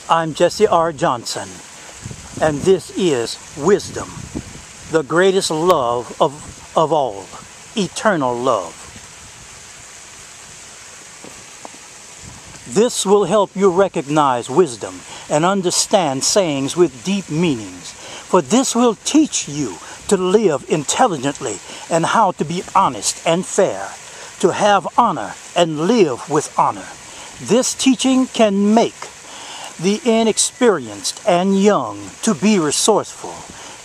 I'm Jessie R. Johnson, and this is wisdom, the greatest love of all, eternal love. This will help you recognize wisdom and understand sayings with deep meanings, for this will teach you to live intelligently and how to be honest and fair, to have honor and live with honor. This teaching can make the inexperienced and young to be resourceful.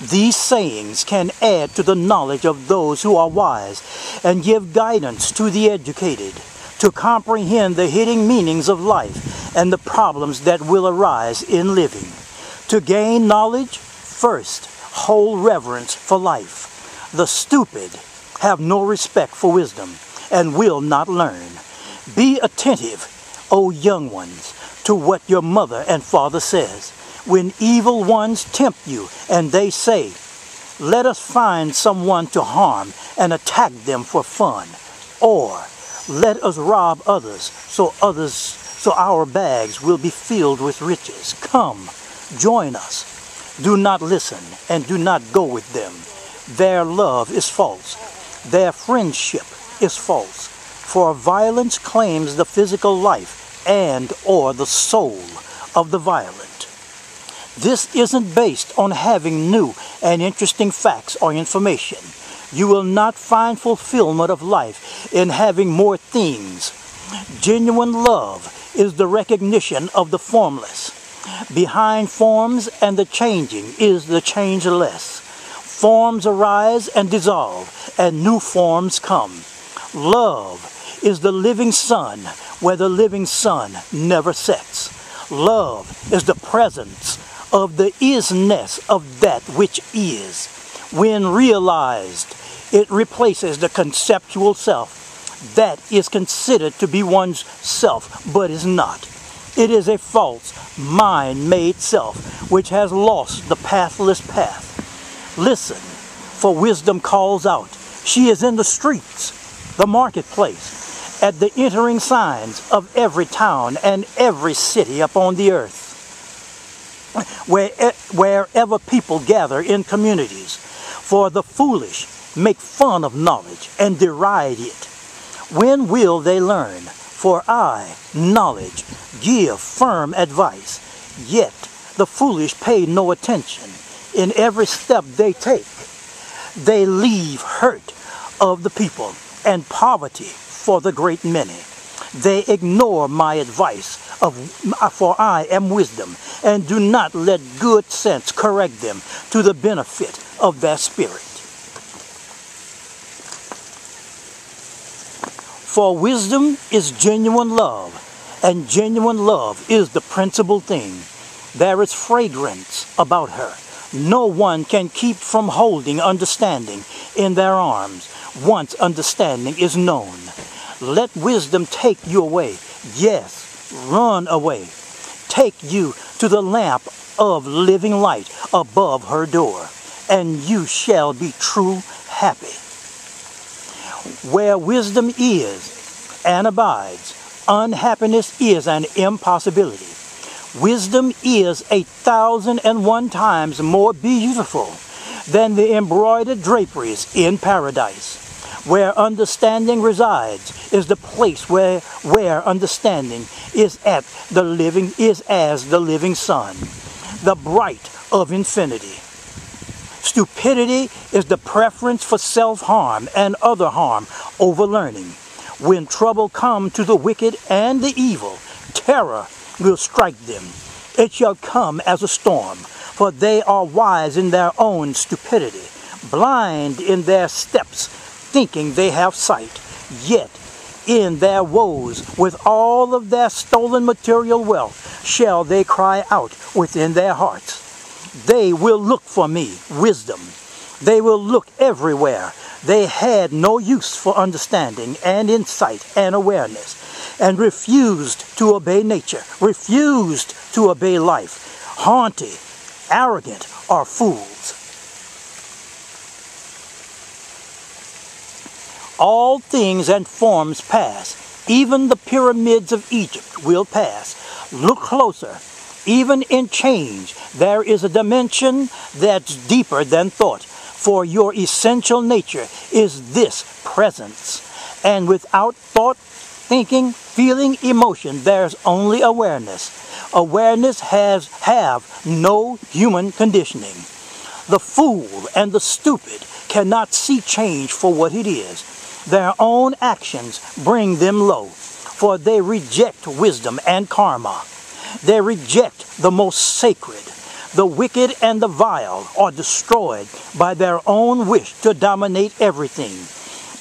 These sayings can add to the knowledge of those who are wise and give guidance to the educated to comprehend the hidden meanings of life and the problems that will arise in living. To gain knowledge, first, hold reverence for life. The stupid have no respect for wisdom and will not learn. Be attentive, O young ones, to what your mother and father says. When evil ones tempt you and they say, "Let us find someone to harm and attack them for fun," or "Let us rob others so our bags will be filled with riches. Come, join us." Do not listen and do not go with them. Their love is false. Their friendship is false. For violence claims the physical life and or the soul of the violent. This isn't based on having new and interesting facts or information. You will not find fulfillment of life in having more things. Genuine love is the recognition of the formless. Behind forms and the changing is the changeless. Forms arise and dissolve, and new forms come. Love is the living sun, where the living sun never sets. Love is the presence of the isness of that which is. When realized, it replaces the conceptual self that is considered to be one's self, but is not. It is a false, mind-made self, which has lost the pathless path. Listen, for wisdom calls out. She is in the streets, the marketplace, at the entering signs of every town and every city upon the earth. Wherever people gather in communities, for the foolish make fun of knowledge and deride it. When will they learn? For I, knowledge, give firm advice, yet the foolish pay no attention. In every step they take, they leave hurt of the people and poverty for the great many. They ignore my advice, for I am wisdom, and do not let good sense correct them to the benefit of their spirit. For wisdom is genuine love, and genuine love is the principal thing. There is fragrance about her. No one can keep from holding understanding in their arms once understanding is known. Let wisdom take you away. Yes, run away. Take you to the lamp of living light above her door, and you shall be true happy. Where wisdom is and abides, unhappiness is an impossibility. Wisdom is 1,001 times more beautiful than the embroidered draperies in paradise. Where understanding resides is the place where understanding is as the living sun, the bright of infinity. Stupidity is the preference for self-harm and other harm over learning. When trouble comes to the wicked and the evil, terror will strike them. It shall come as a storm, for they are wise in their own stupidity, blind in their steps, thinking they have sight. Yet in their woes, with all of their stolen material wealth, shall they cry out within their hearts. They will look for me, wisdom. They will look everywhere. They had no use for understanding and insight and awareness, and refused to obey nature, refused to obey life. Haughty, arrogant are fools. All things and forms pass. Even the pyramids of Egypt will pass. Look closer. Even in change, there is a dimension that's deeper than thought. For your essential nature is this presence. And without thought, thinking, feeling, emotion, there's only awareness. Awareness have no human conditioning. The fool and the stupid cannot see change for what it is. Their own actions bring them low, for they reject wisdom and karma. They reject the most sacred. The wicked and the vile are destroyed by their own wish to dominate everything,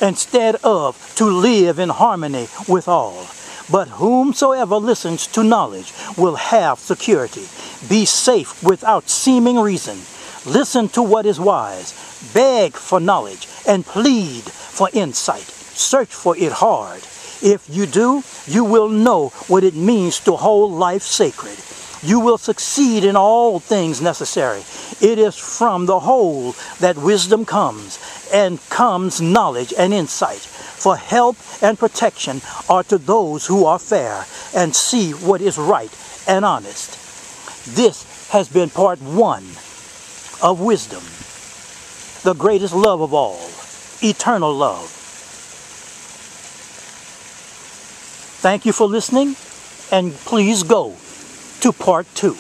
instead of to live in harmony with all. But whomsoever listens to knowledge will have security, be safe without seeming reason. Listen to what is wise, beg for knowledge, and plead for insight. Search for it hard. If you do, you will know what it means to hold life sacred. You will succeed in all things necessary. It is from the whole that wisdom comes, and comes knowledge and insight. For help and protection are to those who are fair and see what is right and honest. This has been part 1 of wisdom, the greatest love of all, eternal love. Thank you for listening, and please go to part 2.